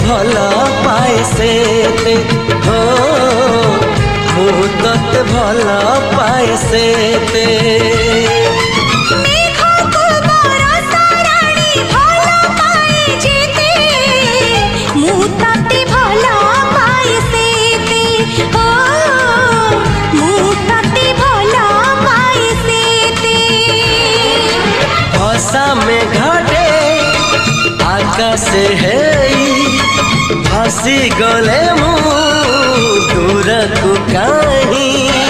भल पाए सेते हो मु तते भल पाए सेते में घाटे आकाश है भासी गले मु दूर को कहीं